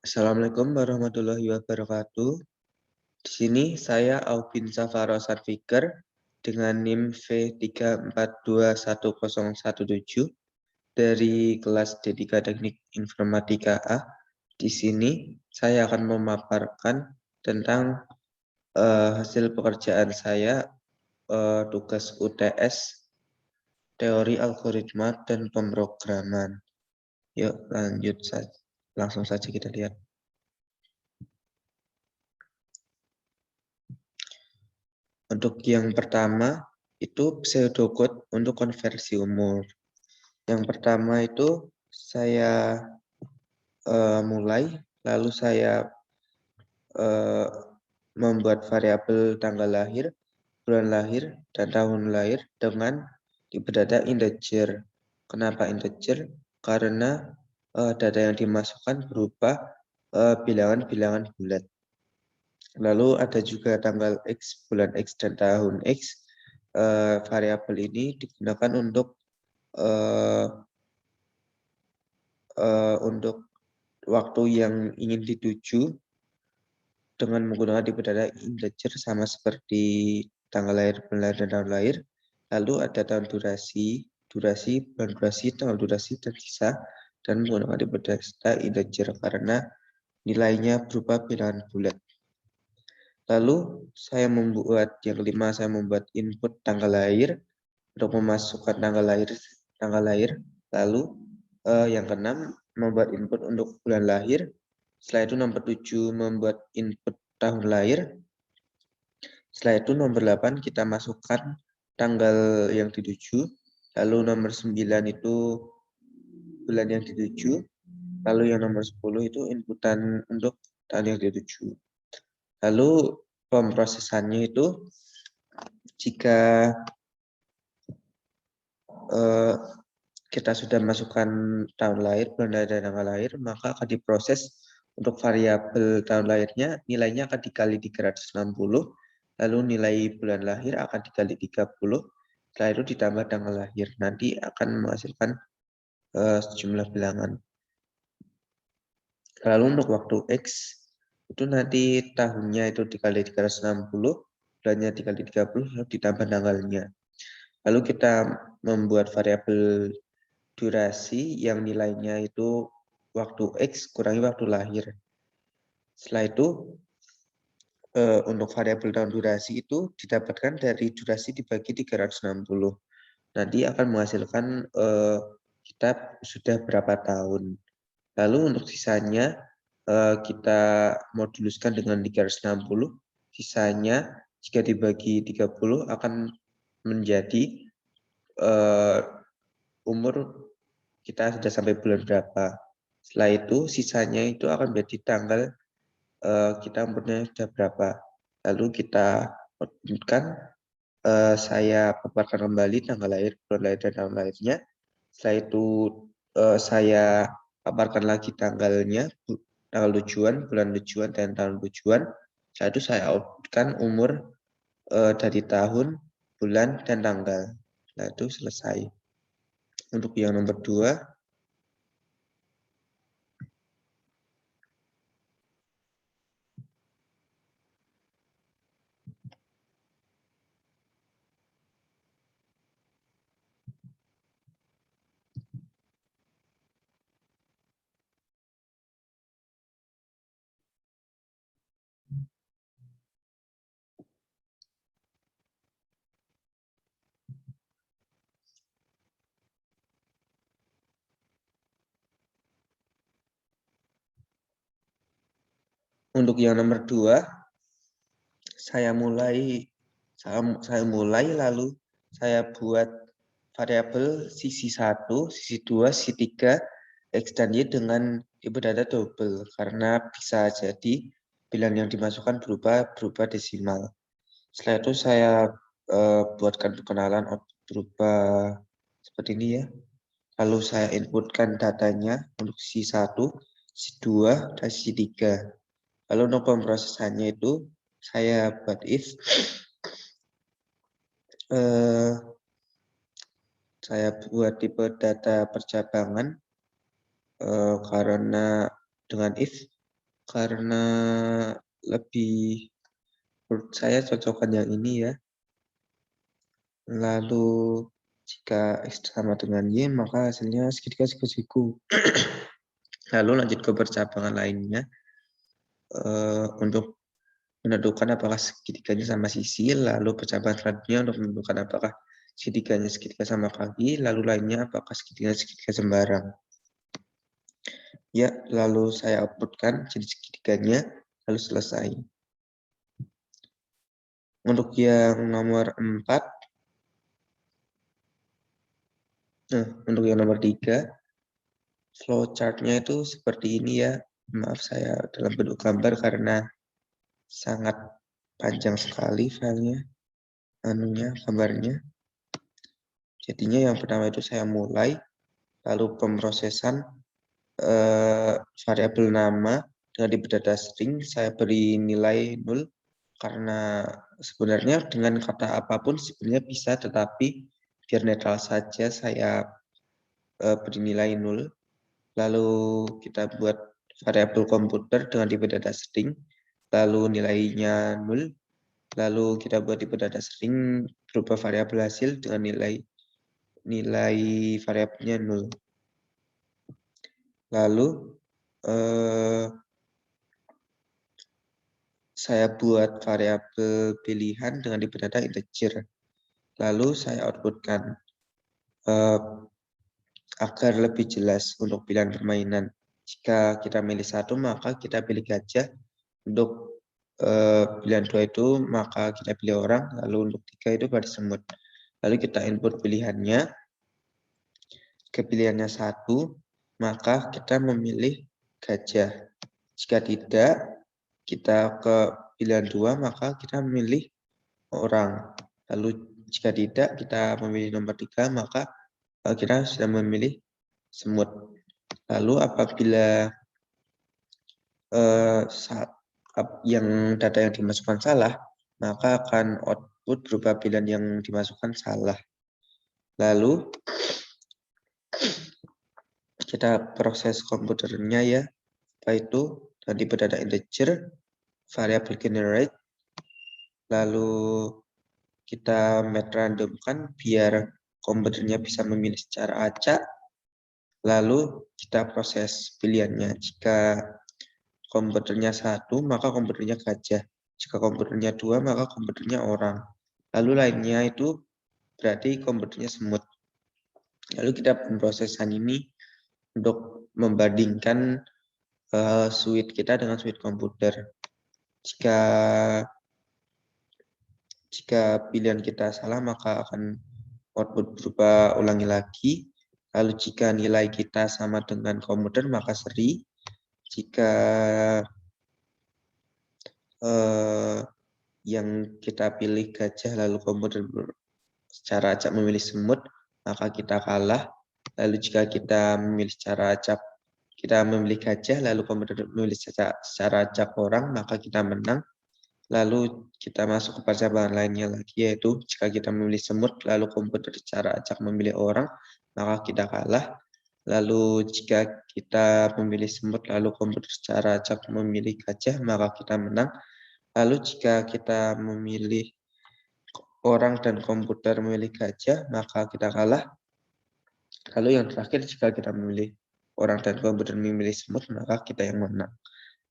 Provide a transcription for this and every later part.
Assalamualaikum warahmatullahi wabarakatuh. Di sini saya Aubin Safarosan Fikir dengan NIM V3421017 dari kelas D3 Teknik Informatika A. Di sini saya akan memaparkan tentang hasil pekerjaan saya, tugas UTS, teori algoritma dan pemrograman. Yuk langsung saja kita lihat. Untuk yang pertama, itu pseudocode untuk konversi umur. Yang pertama itu saya mulai, lalu saya membuat variabel tanggal lahir, bulan lahir, dan tahun lahir dengan tipe data integer. Kenapa integer? Karena data yang dimasukkan berupa bilangan-bilangan bulat. Lalu ada juga tanggal X, bulan X, dan tahun X. Variabel ini digunakan untuk waktu yang ingin dituju dengan menggunakan tipe data integer sama seperti tanggal lahir, bulan lahir, dan tahun lahir. Lalu ada tahun durasi, bulan durasi, tanggal durasi, dan sisa, dan menggunakan tipe data integer karena nilainya berupa bilangan bulat. Lalu saya membuat yang kelima, saya membuat input tanggal lahir untuk memasukkan tanggal lahir. Lalu yang keenam membuat input untuk bulan lahir. Setelah itu nomor 7 membuat input tahun lahir. Setelah itu nomor 8 kita masukkan tanggal yang dituju. Lalu nomor 9 itu bulan yang dituju. Lalu yang nomor 10 itu inputan untuk tahun yang dituju. Lalu pemrosesannya itu jika kita sudah masukkan tahun lahir, bulan lahir, dan tanggal lahir, maka akan diproses untuk variabel tahun lahirnya, nilainya akan dikali 360, lalu nilai bulan lahir akan dikali 30, setelah itu ditambah tanggal lahir. Nanti akan menghasilkan sejumlah bilangan. Lalu untuk waktu X, itu nanti tahunnya itu dikali 360, bulannya dikali 30, lalu ditambah tanggalnya. Lalu kita membuat variabel durasi yang nilainya itu waktu X kurangi waktu lahir. Setelah itu untuk variabel tahun durasi itu didapatkan dari durasi dibagi 360. Nanti akan menghasilkan kita sudah berapa tahun. Lalu untuk sisanya kita moduluskan dengan 360. Sisanya jika dibagi 30 akan menjadi umur kita sudah sampai bulan berapa. Setelah itu sisanya itu akan menjadi tanggal kita umurnya sudah berapa. Lalu kita lanjutkan, saya paparkan kembali tanggal lahir, bulan lahir, dan tahun lahirnya. Setelah itu saya paparkan lagi tanggalnya, tanggal tujuan, bulan tujuan, dan tahun tujuan. Setelah itu saya outputkan umur dari tahun, bulan, dan tanggal. Setelah itu selesai. Untuk yang nomor 2, saya mulai lalu saya buat variabel sisi 1, sisi 2, sisi 3, X dan Y dengan tipe data double karena bisa jadi bilangan yang dimasukkan berubah desimal. Setelah itu saya buatkan perkenalan berubah seperti ini ya. Lalu saya inputkan datanya untuk sisi 1, sisi 2, dan sisi 3. Lalu untuk pemrosesannya itu saya buat if saya buat tipe data percabangan karena dengan if, karena lebih menurut saya cocokkan yang ini ya. Lalu jika X sama dengan Y, maka hasilnya segitiga siku-siku. Lalu lanjut ke percabangan lainnya. Untuk menentukan apakah segitiganya sama sisi, lalu percabangan selanjutnya untuk menentukan apakah segitiganya segitiga sama kaki, lalu lainnya apakah segitiganya segitiga sembarang. Ya, lalu saya outputkan jadi segitiganya, lalu selesai. Untuk yang nomor 4, untuk yang nomor 3, flowchart-nya itu seperti ini ya. Maaf saya dalam bentuk gambar karena sangat panjang sekali filenya, gambarnya. Jadinya yang pertama itu saya mulai, lalu pemrosesan variabel nama dengan diberi data string, saya beri nilai 0, karena sebenarnya dengan kata apapun sebenarnya bisa, tetapi biar netral saja saya beri nilai 0. Lalu kita buat variabel komputer dengan tipe data string, lalu nilainya 0. Lalu kita buat tipe data string berupa variabel hasil dengan nilai variabelnya 0. Lalu saya buat variabel pilihan dengan tipe data integer. Lalu saya outputkan. Agar lebih jelas untuk pilihan permainan. Jika kita milih 1, maka kita pilih gajah. Untuk pilihan 2 itu, maka kita pilih orang. Lalu untuk 3 itu berarti semut. Lalu kita input pilihannya. Jika pilihannya 1, maka kita memilih gajah. Jika tidak, kita ke pilihan 2, maka kita memilih orang. Lalu jika tidak, kita memilih nomor 3, maka kita sudah memilih semut. Lalu apabila data yang dimasukkan salah, maka akan output berupa pilihan yang dimasukkan salah. Lalu kita proses komputernya ya, yaitu tadi berdata integer, variabel generate, lalu kita make random kan biar komputernya bisa memilih secara acak. Lalu kita proses pilihannya. Jika komputernya 1, maka komputernya gajah. Jika komputernya 2, maka komputernya orang. Lalu lainnya itu berarti komputernya semut. Lalu kita pemrosesan ini untuk membandingkan suite kita dengan suite komputer. Jika pilihan kita salah, maka akan output berupa ulangi lagi. Lalu jika nilai kita sama dengan komputer, maka seri. Jika yang kita pilih gajah, lalu komputer secara acak memilih semut, maka kita kalah. Lalu jika kita memilih secara acak, kita memilih gajah, lalu komputer memilih secara acak orang, maka kita menang. Lalu kita masuk ke percabangan lainnya lagi, yaitu jika kita memilih semut, lalu komputer secara acak memilih orang, maka kita kalah. Lalu jika kita memilih semut, lalu komputer secara acak memilih gajah, maka kita menang. Lalu jika kita memilih orang dan komputer memilih gajah, maka kita kalah. Lalu yang terakhir, jika kita memilih orang dan komputer memilih semut, maka kita yang menang.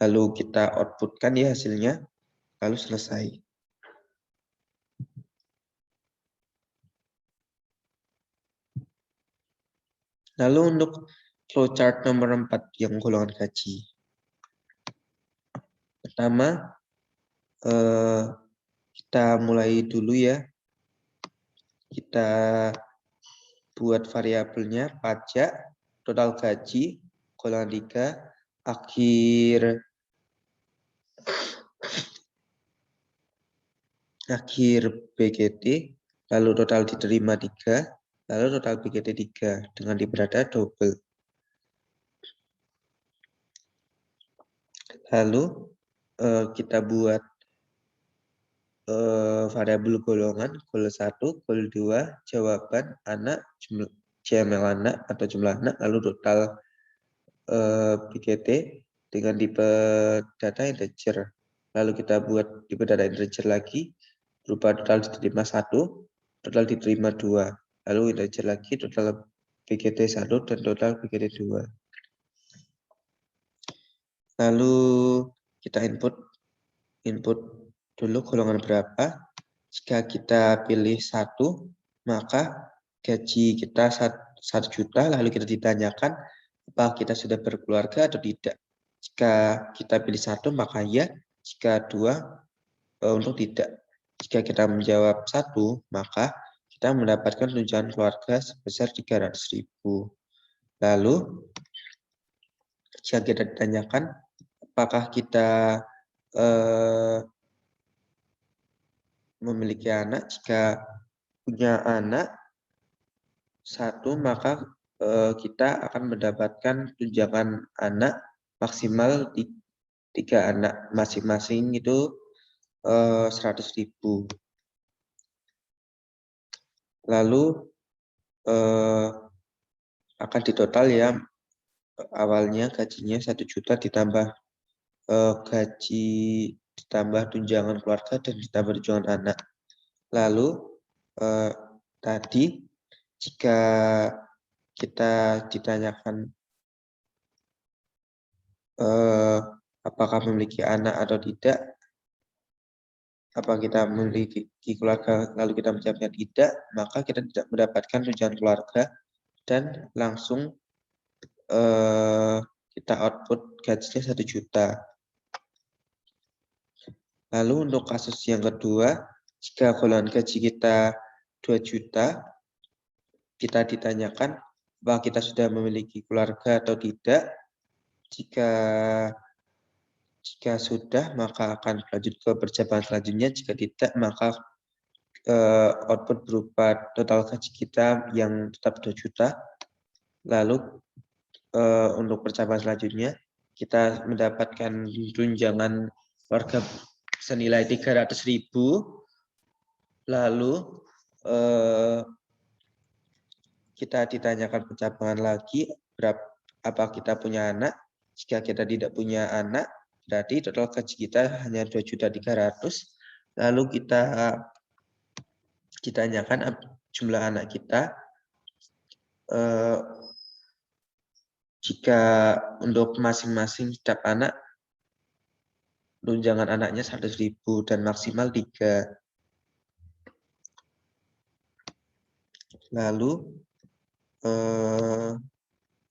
Lalu kita outputkan ya hasilnya, lalu selesai. Lalu untuk flowchart nomor 4 yang golongan gaji. Pertama, kita mulai dulu ya. Kita buat variabelnya pajak, total gaji, golongan 3, akhir BGT, lalu total diterima 3, lalu total BGT 3 dengan diberada double. Lalu kita buat variabel golongan, goal 1, goal 2, jawaban anak, jumlah CML anak atau jumlah anak, lalu total PGT dengan tipe data integer. Lalu kita buat tipe data integer lagi, berupa total diterima 1, total diterima 2. Lalu integer lagi, total PGT 1 dan total PGT 2. Lalu kita input dulu golongan berapa. Jika kita pilih 1, maka gaji kita 1 juta, lalu kita ditanyakan apakah kita sudah berkeluarga atau tidak. Jika kita pilih 1, maka ya. Jika 2, untuk tidak. Jika kita menjawab 1, maka kita mendapatkan tunjangan keluarga sebesar 300.000. Lalu, jika kita ditanyakan apakah kita memiliki anak, jika punya anak 1, maka kita akan mendapatkan tunjangan anak maksimal 3 anak, masing-masing itu 100.000. Lalu akan ditotal ya, awalnya gajinya 1 juta ditambah gaji, ditambah tunjangan keluarga dan ditambah tunjangan anak. Lalu tadi jika kita ditanyakan apakah memiliki anak atau tidak, apa kita memiliki keluarga lalu kita menjawabnya tidak, maka kita tidak mendapatkan tunjangan keluarga dan langsung kita output gajinya 1 juta. Lalu untuk kasus yang kedua, jika golongan gaji kita 2 juta, kita ditanyakan apakah kita sudah memiliki keluarga atau tidak. Jika sudah, maka akan lanjut ke percobaan selanjutnya. Jika tidak, maka output berupa total gaji kita yang tetap 2 juta. Lalu untuk percobaan selanjutnya, kita mendapatkan tunjangan keluarga senilai 300.000. Lalu kita ditanyakan pencabangan lagi, apa kita punya anak. Jika kita tidak punya anak, berarti total gaji kita hanya 2.300.000. Lalu kita ditanyakan jumlah anak kita. Jika untuk masing-masing setiap anak, tunjangan anaknya 100.000 dan maksimal 3. Lalu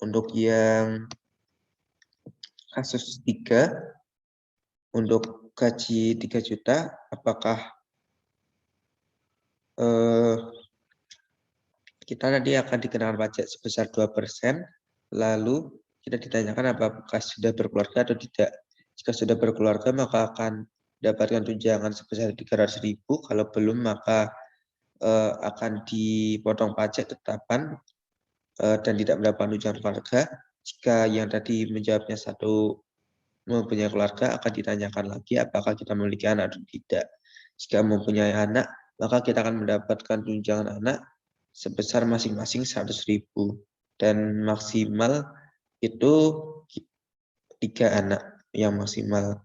untuk yang kasus 3, untuk gaji 3 juta, apakah kita nanti akan dikenakan pajak sebesar 2%, lalu kita ditanyakan apakah sudah berkeluarga atau tidak. Jika sudah berkeluarga, maka akan mendapatkan tunjangan sebesar 300.000, kalau belum maka akan dipotong pajak tetapan dan tidak mendapatkan tunjangan keluarga. Jika yang tadi menjawabnya 1 mempunyai keluarga, akan ditanyakan lagi apakah kita memiliki anak atau tidak. Jika mempunyai anak, maka kita akan mendapatkan tunjangan anak sebesar masing-masing 100.000 dan maksimal itu 3 anak yang maksimal.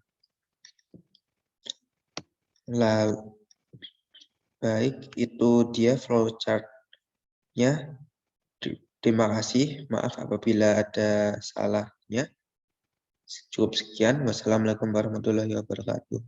Lalu baik, itu dia flowchart-nya. Terima kasih, maaf apabila ada salahnya. Cukup sekian. Wassalamualaikum warahmatullahi wabarakatuh.